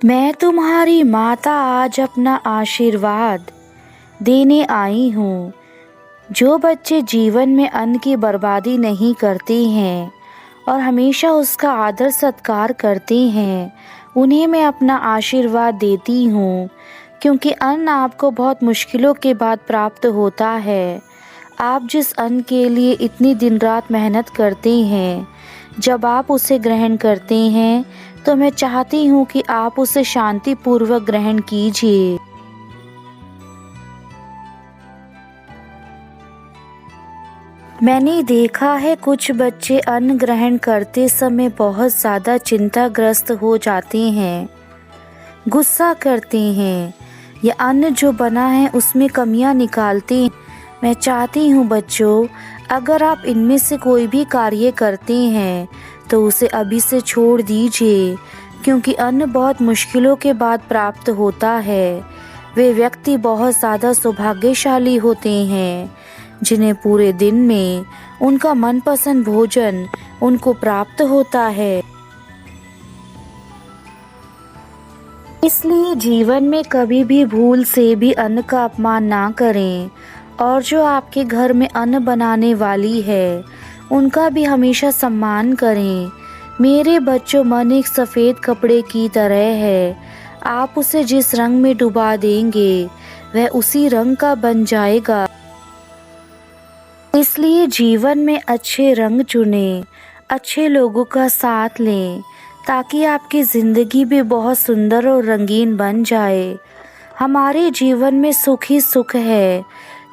मैं तुम्हारी माता आज अपना आशीर्वाद देने आई हूँ। जो बच्चे जीवन में अन्न की बर्बादी नहीं करते हैं और हमेशा उसका आदर सत्कार करते हैं, उन्हें मैं अपना आशीर्वाद देती हूँ, क्योंकि अन्न आपको बहुत मुश्किलों के बाद प्राप्त होता है। आप जिस अन्न के लिए इतनी दिन रात मेहनत करते हैं, जब आप उसे ग्रहण करते हैं तो मैं चाहती हूँ कि आप उसे शांतिपूर्वक ग्रहण कीजिए। मैंने देखा है कुछ बच्चे अन्न ग्रहण करते समय बहुत ज़्यादा चिंताग्रस्त हो जाते हैं, गुस्सा करते हैं या अन्न जो बना है उसमें कमियां निकालते हैं। मैं चाहती हूँ बच्चों, अगर आप इनमें से कोई भी कार्य करते हैं तो उसे अभी से छोड़ दीजिए, क्योंकि अन्न बहुत मुश्किलों के बाद प्राप्त होता है। वे व्यक्ति बहुत ज़्यादा सौभाग्यशाली होते हैं जिन्हें पूरे दिन में उनका मनपसंद भोजन उनको प्राप्त होता है। इसलिए जीवन में कभी भी भूल से भी अन्न का अपमान ना करें, और जो आपके घर में अन्न बनाने वाली है उनका भी हमेशा सम्मान करें। मेरे बच्चों, मन एक सफ़ेद कपड़े की तरह है। आप उसे जिस रंग में डुबा देंगे वह उसी रंग का बन जाएगा। इसलिए जीवन में अच्छे रंग चुनें, अच्छे लोगों का साथ लें, ताकि आपकी ज़िंदगी भी बहुत सुंदर और रंगीन बन जाए। हमारे जीवन में सुख ही सुख है।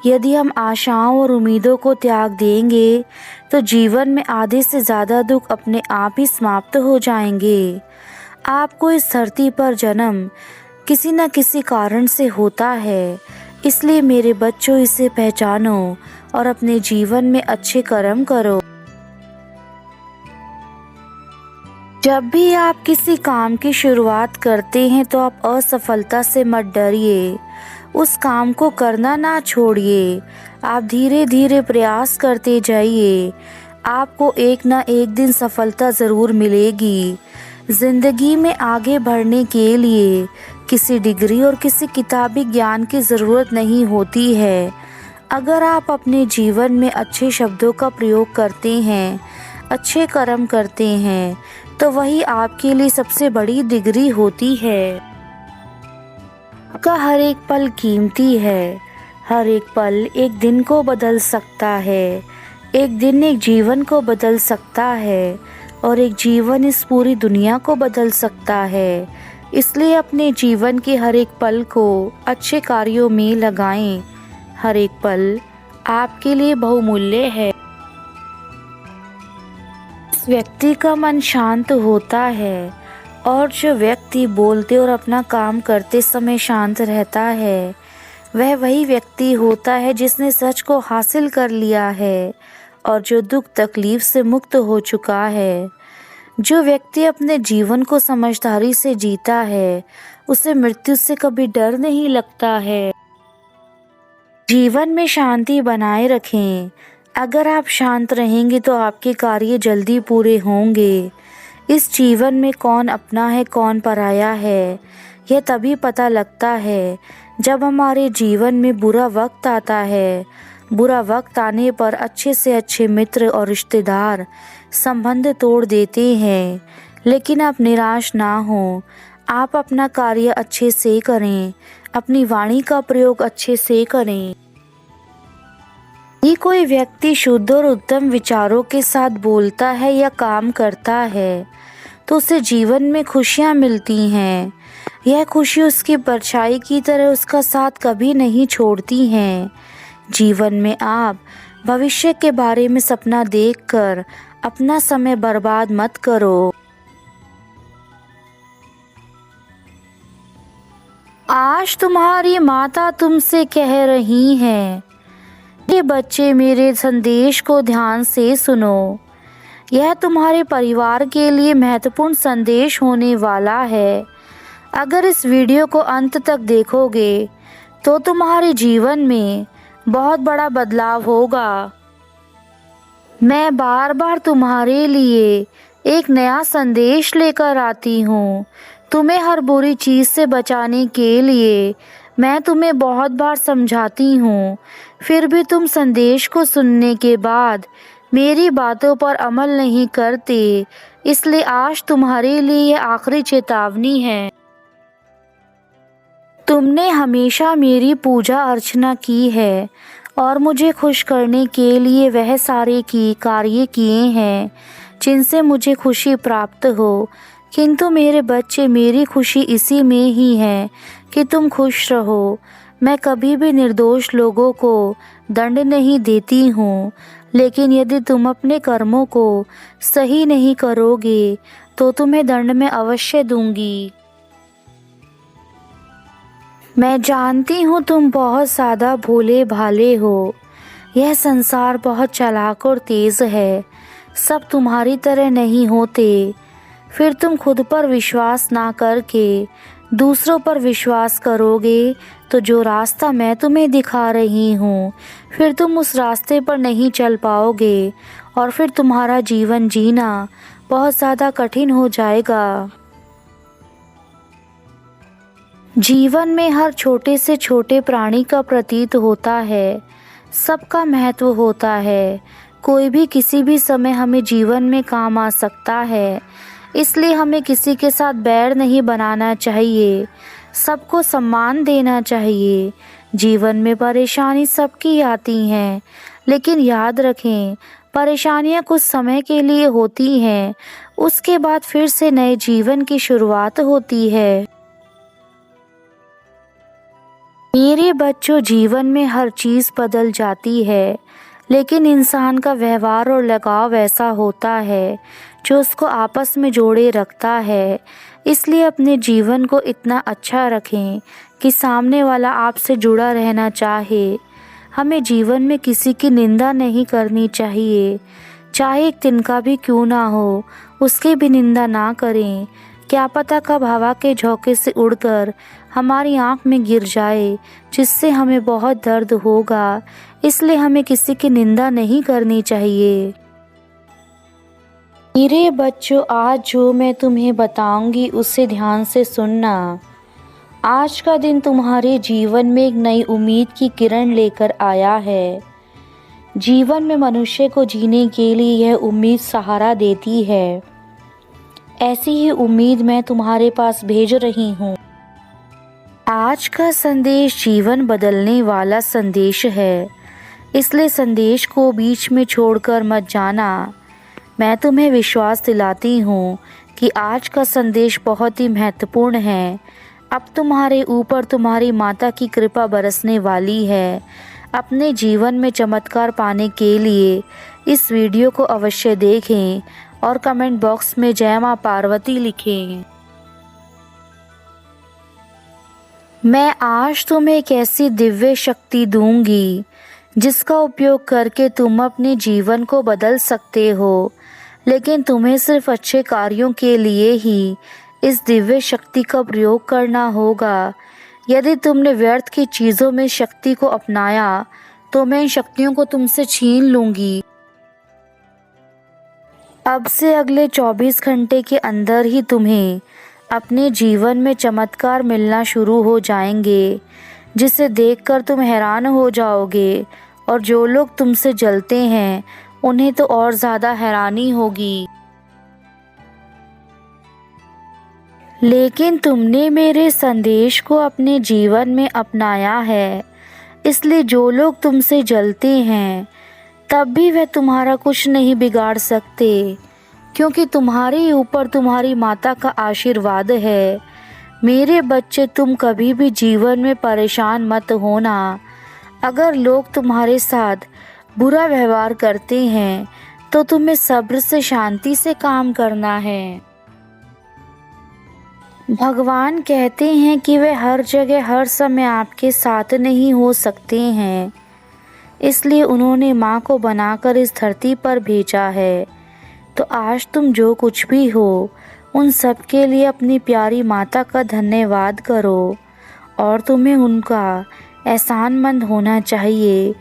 यदि हम आशाओं और उम्मीदों को त्याग देंगे तो जीवन में आधे से ज़्यादा दुख अपने आप ही समाप्त हो जाएंगे। आपको इस धरती पर जन्म किसी न किसी कारण से होता है, इसलिए मेरे बच्चों इसे पहचानो और अपने जीवन में अच्छे कर्म करो। जब भी आप किसी काम की शुरुआत करते हैं तो आप असफलता से मत डरिए, उस काम को करना ना छोड़िए। आप धीरे धीरे प्रयास करते जाइए, आपको एक ना एक दिन सफलता ज़रूर मिलेगी। ज़िंदगी में आगे बढ़ने के लिए किसी डिग्री और किसी किताबी ज्ञान की ज़रूरत नहीं होती है। अगर आप अपने जीवन में अच्छे शब्दों का प्रयोग करते हैं, अच्छे कर्म करते हैं, तो वही आपके लिए सबसे बड़ी डिग्री होती है। आपका हर एक पल कीमती है। हर एक पल एक दिन को बदल सकता है, एक दिन एक जीवन को बदल सकता है, और एक जीवन इस पूरी दुनिया को बदल सकता है। इसलिए अपने जीवन के हर एक पल को अच्छे कार्यों में लगाएं। हर एक पल आपके लिए बहुमूल्य है। इस व्यक्ति का मन शांत होता है, और जो व्यक्ति बोलते और अपना काम करते समय शांत रहता है, वह वही व्यक्ति होता है जिसने सच को हासिल कर लिया है और जो दुख तकलीफ से मुक्त हो चुका है। जो व्यक्ति अपने जीवन को समझदारी से जीता है, उसे मृत्यु से कभी डर नहीं लगता है। जीवन में शांति बनाए रखें। अगर आप शांत रहेंगे तो आपके कार्य जल्दी पूरे होंगे। इस जीवन में कौन अपना है कौन पराया है, यह तभी पता लगता है जब हमारे जीवन में बुरा वक्त आता है। बुरा वक्त आने पर अच्छे से अच्छे मित्र और रिश्तेदार संबंध तोड़ देते हैं, लेकिन आप निराश ना हो। आप अपना कार्य अच्छे से करें, अपनी वाणी का प्रयोग अच्छे से करें। यदि कोई व्यक्ति शुद्ध और उत्तम विचारों के साथ बोलता है या काम करता है तो उसे जीवन में खुशियाँ मिलती हैं। यह खुशी उसकी परछाई की तरह उसका साथ कभी नहीं छोड़ती हैं। जीवन में आप भविष्य के बारे में सपना देखकर अपना समय बर्बाद मत करो। आज तुम्हारी माता तुमसे कह रही है, ये बच्चे मेरे संदेश को ध्यान से सुनो। यह तुम्हारे परिवार के लिए महत्वपूर्ण संदेश होने वाला है। अगर इस वीडियो को अंत तक देखोगे तो तुम्हारे जीवन में बहुत बड़ा बदलाव होगा। मैं बार बार तुम्हारे लिए एक नया संदेश लेकर आती हूँ, तुम्हें हर बुरी चीज़ से बचाने के लिए मैं तुम्हें बहुत बार समझाती हूँ, फिर भी तुम संदेश को सुनने के बाद मेरी बातों पर अमल नहीं करते। इसलिए आज तुम्हारे लिए यह आखिरी चेतावनी है। तुमने हमेशा मेरी पूजा अर्चना की है और मुझे खुश करने के लिए वह सारे कार्य किए हैं जिनसे मुझे खुशी प्राप्त हो। किंतु मेरे बच्चे, मेरी खुशी इसी में ही है कि तुम खुश रहो। मैं कभी भी निर्दोष लोगों को दंड नहीं देती हूँ, लेकिन यदि तुम अपने कर्मों को सही नहीं करोगे तो तुम्हें दंड में अवश्य दूंगी। मैं जानती हूँ तुम बहुत ज़्यादा भोले भाले हो। यह संसार बहुत चालाक और तेज़ है। सब तुम्हारी तरह नहीं होते। फिर तुम खुद पर विश्वास ना करके दूसरों पर विश्वास करोगे तो जो रास्ता मैं तुम्हें दिखा रही हूँ, फिर तुम उस रास्ते पर नहीं चल पाओगे और फिर तुम्हारा जीवन जीना बहुत ज़्यादा कठिन हो जाएगा। जीवन में हर छोटे से छोटे प्राणी का प्रतीत होता है, सबका महत्व होता है। कोई भी किसी भी समय हमें जीवन में काम आ सकता है, इसलिए हमें किसी के साथ बैर नहीं बनाना चाहिए, सबको सम्मान देना चाहिए। जीवन में परेशानी सबकी आती हैं, लेकिन याद रखें परेशानियां कुछ समय के लिए होती हैं, उसके बाद फिर से नए जीवन की शुरुआत होती है। मेरे बच्चों, जीवन में हर चीज़ बदल जाती है, लेकिन इंसान का व्यवहार और लगाव ऐसा होता है जो उसको आपस में जोड़े रखता है। इसलिए अपने जीवन को इतना अच्छा रखें कि सामने वाला आपसे जुड़ा रहना चाहे। हमें जीवन में किसी की निंदा नहीं करनी चाहिए, चाहे एक तिनका भी क्यों ना हो, उसकी भी निंदा ना करें। क्या पता कब हवा के झोंके से उड़कर हमारी आँख में गिर जाए, जिससे हमें बहुत दर्द होगा। इसलिए हमें किसी की निंदा नहीं करनी चाहिए। मेरे बच्चों, आज जो मैं तुम्हें बताऊंगी उसे ध्यान से सुनना। आज का दिन तुम्हारे जीवन में एक नई उम्मीद की किरण लेकर आया है। जीवन में मनुष्य को जीने के लिए यह उम्मीद सहारा देती है। ऐसी ही उम्मीद मैं तुम्हारे पास भेज रही हूँ। आज का संदेश जीवन बदलने वाला संदेश है, इसलिए संदेश को बीच में छोड़कर मत जाना। मैं तुम्हें विश्वास दिलाती हूँ कि आज का संदेश बहुत ही महत्वपूर्ण है। अब तुम्हारे ऊपर तुम्हारी माता की कृपा बरसने वाली है। अपने जीवन में चमत्कार पाने के लिए इस वीडियो को अवश्य देखें और कमेंट बॉक्स में जय मां पार्वती लिखें। मैं आज तुम्हें एक ऐसी दिव्य शक्ति दूंगी जिसका उपयोग करके तुम अपने जीवन को बदल सकते हो, लेकिन तुम्हें सिर्फ अच्छे कार्यों के लिए ही इस दिव्य शक्ति का प्रयोग करना होगा। यदि तुमने व्यर्थ की चीज़ों में शक्ति को अपनाया तो मैं इन शक्तियों को तुमसे छीन लूँगी। अब से अगले 24 घंटे के अंदर ही तुम्हें अपने जीवन में चमत्कार मिलना शुरू हो जाएंगे, जिसे देखकर तुम हैरान हो जाओगे और जो लोग तुमसे जलते हैं उन्हें तो और ज़्यादा हैरानी होगी। लेकिन तुमने मेरे संदेश को अपने जीवन में अपनाया है, इसलिए जो लोग तुमसे जलते हैं तब भी वह तुम्हारा कुछ नहीं बिगाड़ सकते, क्योंकि तुम्हारे ऊपर तुम्हारी माता का आशीर्वाद है। मेरे बच्चे, तुम कभी भी जीवन में परेशान मत होना। अगर लोग तुम्हारे साथ बुरा व्यवहार करते हैं तो तुम्हें सब्र से, शांति से काम करना है। भगवान कहते हैं कि वे हर जगह हर समय आपके साथ नहीं हो सकते हैं, इसलिए उन्होंने माँ को बनाकर इस धरती पर भेजा है। तो आज तुम जो कुछ भी हो उन सब के लिए अपनी प्यारी माता का धन्यवाद करो और तुम्हें उनका एहसानमंद होना चाहिए,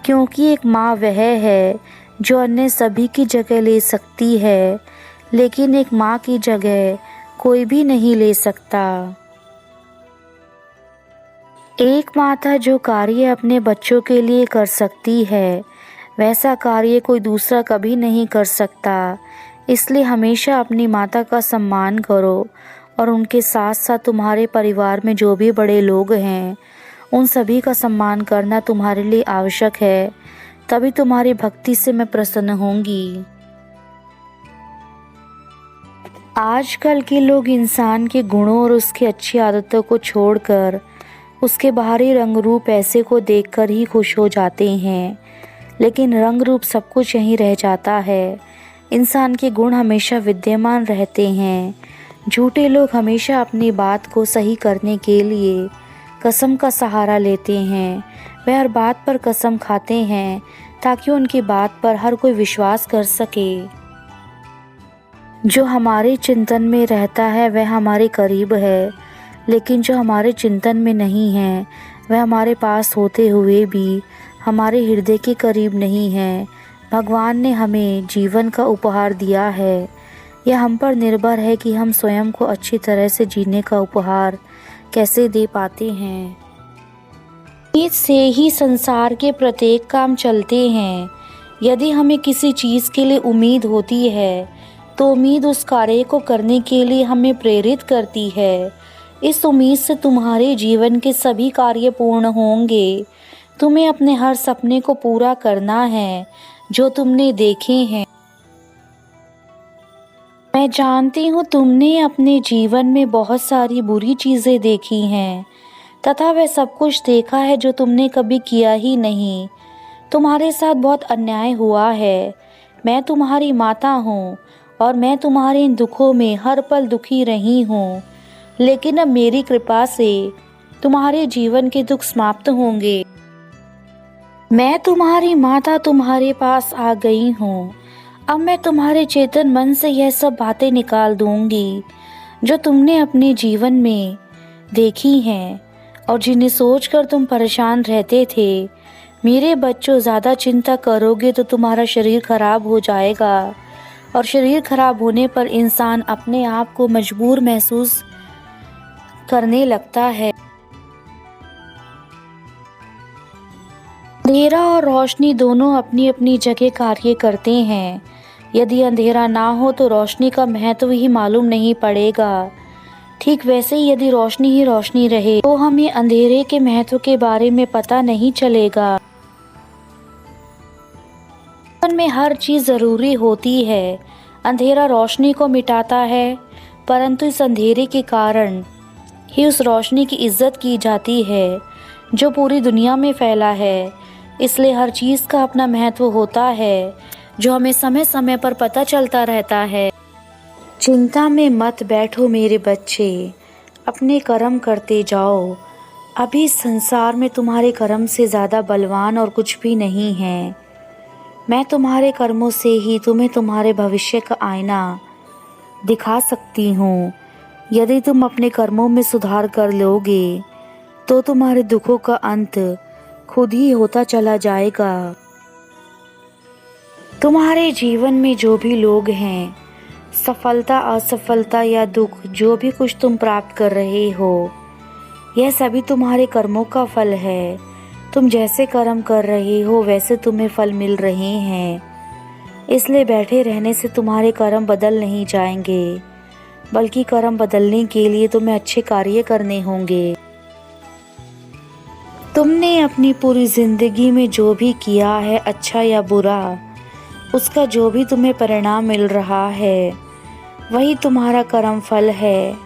क्योंकि एक माँ वह है जो अन्य सभी की जगह ले सकती है, लेकिन एक माँ की जगह कोई भी नहीं ले सकता। एक माता जो कार्य अपने बच्चों के लिए कर सकती है, वैसा कार्य कोई दूसरा कभी नहीं कर सकता। इसलिए हमेशा अपनी माता का सम्मान करो और उनके साथ साथ तुम्हारे परिवार में जो भी बड़े लोग हैं, उन सभी का सम्मान करना तुम्हारे लिए आवश्यक है। तभी तुम्हारी भक्ति से मैं प्रसन्न होंगी। आजकल के लोग इंसान के गुणों और उसकी अच्छी आदतों को छोड़कर उसके बाहरी रंग रूप पैसे को देखकर ही खुश हो जाते हैं, लेकिन रंग रूप सब कुछ यहीं रह जाता है। इंसान के गुण हमेशा विद्यमान रहते हैं। झूठे लोग हमेशा अपनी बात को सही करने के लिए कसम का सहारा लेते हैं। वह हर बात पर कसम खाते हैं ताकि उनकी बात पर हर कोई विश्वास कर सके। जो हमारे चिंतन में रहता है वह हमारे करीब है, लेकिन जो हमारे चिंतन में नहीं है वह हमारे पास होते हुए भी हमारे हृदय के करीब नहीं है। भगवान ने हमें जीवन का उपहार दिया है। यह हम पर निर्भर है कि हम स्वयं को अच्छी तरह से जीने का उपहार कैसे दे पाते हैं। उम्मीद से ही संसार के प्रत्येक काम चलते हैं। यदि हमें किसी चीज़ के लिए उम्मीद होती है तो उम्मीद उस कार्य को करने के लिए हमें प्रेरित करती है। इस उम्मीद से तुम्हारे जीवन के सभी कार्य पूर्ण होंगे। तुम्हें अपने हर सपने को पूरा करना है जो तुमने देखे हैं। मैं जानती हूँ तुमने अपने जीवन में बहुत सारी बुरी चीज़ें देखी हैं तथा वह सब कुछ देखा है जो तुमने कभी किया ही नहीं। तुम्हारे साथ बहुत अन्याय हुआ है। मैं तुम्हारी माता हूँ और मैं तुम्हारे इन दुखों में हर पल दुखी रही हूँ, लेकिन अब मेरी कृपा से तुम्हारे जीवन के दुख समाप्त होंगे। मैं तुम्हारी माता तुम्हारे पास आ गई हूँ। अब मैं तुम्हारे चेतन मन से यह सब बातें निकाल दूंगी जो तुमने अपने जीवन में देखी हैं और जिन्हें सोचकर तुम परेशान रहते थे। मेरे बच्चों, ज़्यादा चिंता करोगे तो तुम्हारा शरीर खराब हो जाएगा और शरीर खराब होने पर इंसान अपने आप को मजबूर महसूस करने लगता है। अंधेरा और रोशनी दोनों अपनी अपनी जगह कार्य करते हैं। यदि अंधेरा ना हो तो रोशनी का महत्व ही मालूम नहीं पड़ेगा। ठीक वैसे ही यदि रोशनी ही रोशनी रहे तो हमें अंधेरे के महत्व के बारे में पता नहीं चलेगा। जीवन में हर चीज़ ज़रूरी होती है। अंधेरा रोशनी को मिटाता है, परंतु इस अंधेरे के कारण ही उस रोशनी की इज्जत की जाती है जो पूरी दुनिया में फैला है। इसलिए हर चीज़ का अपना महत्व होता है जो हमें समय समय पर पता चलता रहता है। चिंता में मत बैठो मेरे बच्चे, अपने कर्म करते जाओ। अभी संसार में तुम्हारे कर्म से ज़्यादा बलवान और कुछ भी नहीं है। मैं तुम्हारे कर्मों से ही तुम्हें तुम्हारे भविष्य का आईना दिखा सकती हूँ। यदि तुम अपने कर्मों में सुधार कर लोगे तो तुम्हारे दुखों का अंत खुद ही होता चला जाएगा। तुम्हारे जीवन में जो भी लोग हैं, सफलता असफलता या दुख, जो भी कुछ तुम प्राप्त कर रहे हो, यह सभी तुम्हारे कर्मों का फल है। तुम जैसे कर्म कर रहे हो वैसे तुम्हें फल मिल रहे हैं। इसलिए बैठे रहने से तुम्हारे कर्म बदल नहीं जाएंगे, बल्कि कर्म बदलने के लिए तुम्हें अच्छे कार्य करने होंगे। तुमने अपनी पूरी जिंदगी में जो भी किया है, अच्छा या बुरा, उसका जो भी तुम्हें परिणाम मिल रहा है वही तुम्हारा कर्म फल है।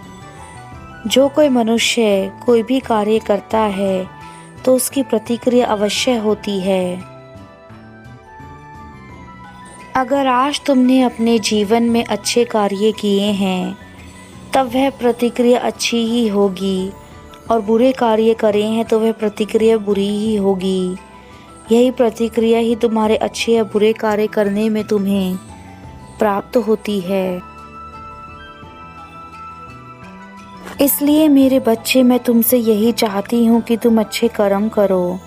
जो कोई मनुष्य कोई भी कार्य करता है तो उसकी प्रतिक्रिया अवश्य होती है। अगर आज तुमने अपने जीवन में अच्छे कार्य किए हैं तब वह प्रतिक्रिया अच्छी ही होगी, और बुरे कार्य करे हैं तो वह प्रतिक्रिया बुरी ही होगी। यही प्रतिक्रिया ही तुम्हारे अच्छे या बुरे कार्य करने में तुम्हें प्राप्त होती है। इसलिए मेरे बच्चे, मैं तुमसे यही चाहती हूँ कि तुम अच्छे कर्म करो।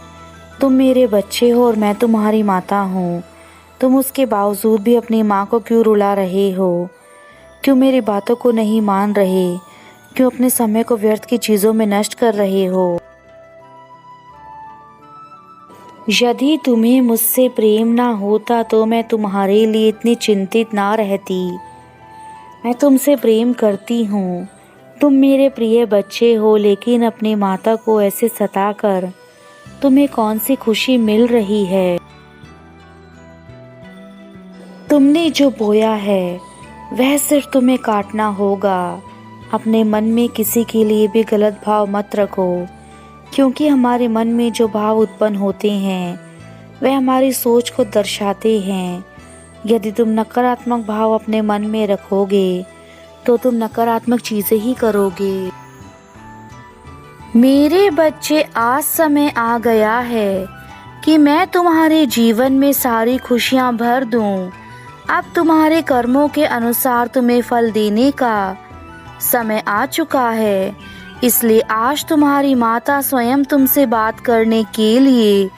तुम मेरे बच्चे हो और मैं तुम्हारी माता हूँ। तुम उसके बावजूद भी अपनी माँ को क्यों रुला रहे हो? क्यों मेरी बातों को नहीं मान रहे? क्यों अपने समय को व्यर्थ की चीज़ों में नष्ट कर रहे हो? यदि तुम्हें मुझसे प्रेम ना होता तो मैं तुम्हारे लिए इतनी चिंतित ना रहती। मैं तुमसे प्रेम करती हूँ। तुम मेरे प्रिय बच्चे हो, लेकिन अपनी माता को ऐसे सताकर तुम्हें कौन सी खुशी मिल रही है? तुमने जो बोया है वह सिर्फ तुम्हें काटना होगा। अपने मन में किसी के लिए भी गलत भाव मत रखो, क्योंकि हमारे मन में जो भाव उत्पन्न होते हैं वह हमारी सोच को दर्शाते हैं। यदि तुम नकारात्मक भाव अपने मन में रखोगे तो तुम नकारात्मक चीज़ें ही करोगे। मेरे बच्चे, आज समय आ गया है कि मैं तुम्हारे जीवन में सारी खुशियाँ भर दूँ। अब तुम्हारे कर्मों के अनुसार तुम्हें फल देने का समय आ चुका है। इसलिए आज तुम्हारी माता स्वयं तुमसे बात करने के लिए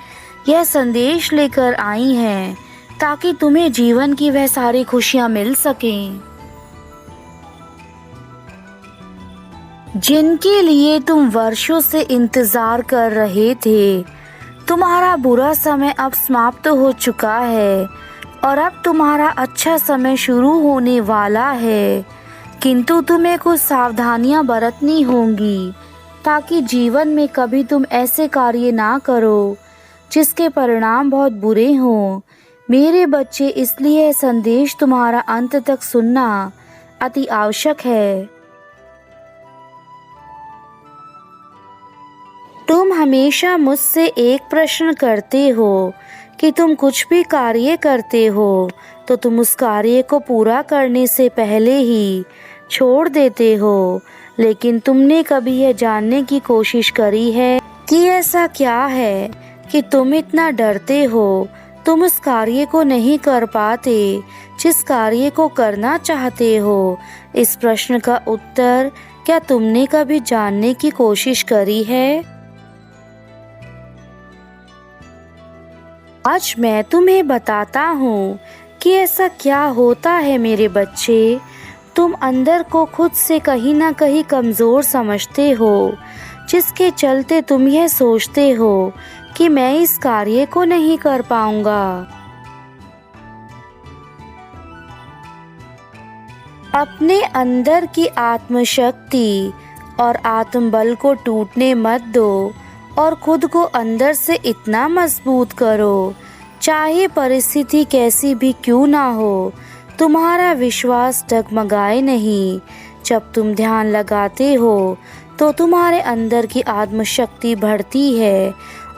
यह संदेश लेकर आई हैं, ताकि तुम्हें जीवन की वह सारी खुशियाँ मिल सकें जिनके लिए तुम वर्षों से इंतजार कर रहे थे। तुम्हारा बुरा समय अब समाप्त हो चुका है और अब तुम्हारा अच्छा समय शुरू होने वाला है। किंतु तुम्हें कुछ सावधानियां बरतनी होंगी, ताकि जीवन में कभी तुम ऐसे कार्य ना करो जिसके परिणाम बहुत बुरे हों। मेरे बच्चे, इसलिए यह संदेश तुम्हारा अंत तक सुनना अति आवश्यक है। तुम हमेशा मुझसे एक प्रश्न करते हो कि तुम कुछ भी कार्य करते हो तो तुम उस कार्य को पूरा करने से पहले ही छोड़ देते हो, लेकिन तुमने कभी यह जानने की कोशिश करी है कि ऐसा क्या है कि तुम इतना डरते हो? तुम उस कार्य को नहीं कर पाते जिस कार्य को करना चाहते हो। इस प्रश्न का उत्तर क्या तुमने कभी जानने की कोशिश करी है? आज मैं तुम्हें बताता हूँ कि ऐसा क्या होता है मेरे बच्चे। तुम अंदर को खुद से कहीं ना कहीं कमज़ोर समझते हो, जिसके चलते तुम यह सोचते हो कि मैं इस कार्य को नहीं कर पाऊंगा। अपने अंदर की आत्मशक्ति और आत्मबल को टूटने मत दो और खुद को अंदर से इतना मजबूत करो, चाहे परिस्थिति कैसी भी क्यों ना हो, तुम्हारा विश्वास डगमगाए नहीं। जब तुम ध्यान लगाते हो तो तुम्हारे अंदर की आत्मशक्ति बढ़ती है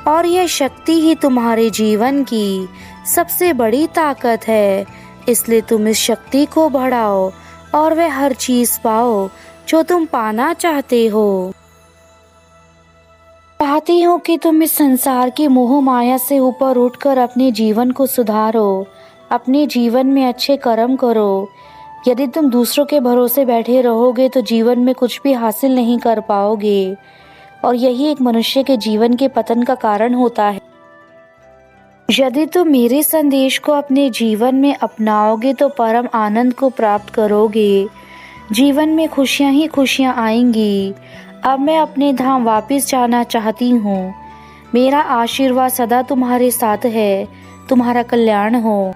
और यह शक्ति ही तुम्हारे जीवन की सबसे बड़ी ताकत है। इसलिए तुम इस शक्ति को बढ़ाओ और वह हर चीज़ पाओ जो तुम पाना चाहते हो। चाहती हूँ कि तुम इस संसार की मोह माया से ऊपर उठकर अपने जीवन को सुधारो, अपने जीवन में अच्छे कर्म करो। यदि तुम दूसरों के भरोसे बैठे रहोगे तो जीवन में कुछ भी हासिल नहीं कर पाओगे, और यही एक मनुष्य के जीवन के पतन का कारण होता है। यदि तुम मेरे संदेश को अपने जीवन में अपनाओगे तो परम आनंद को प्राप्त करोगे। जीवन में खुशियाँ ही खुशियाँ आएंगी। अब मैं अपने धाम वापस जाना चाहती हूँ। मेरा आशीर्वाद सदा तुम्हारे साथ है। तुम्हारा कल्याण हो।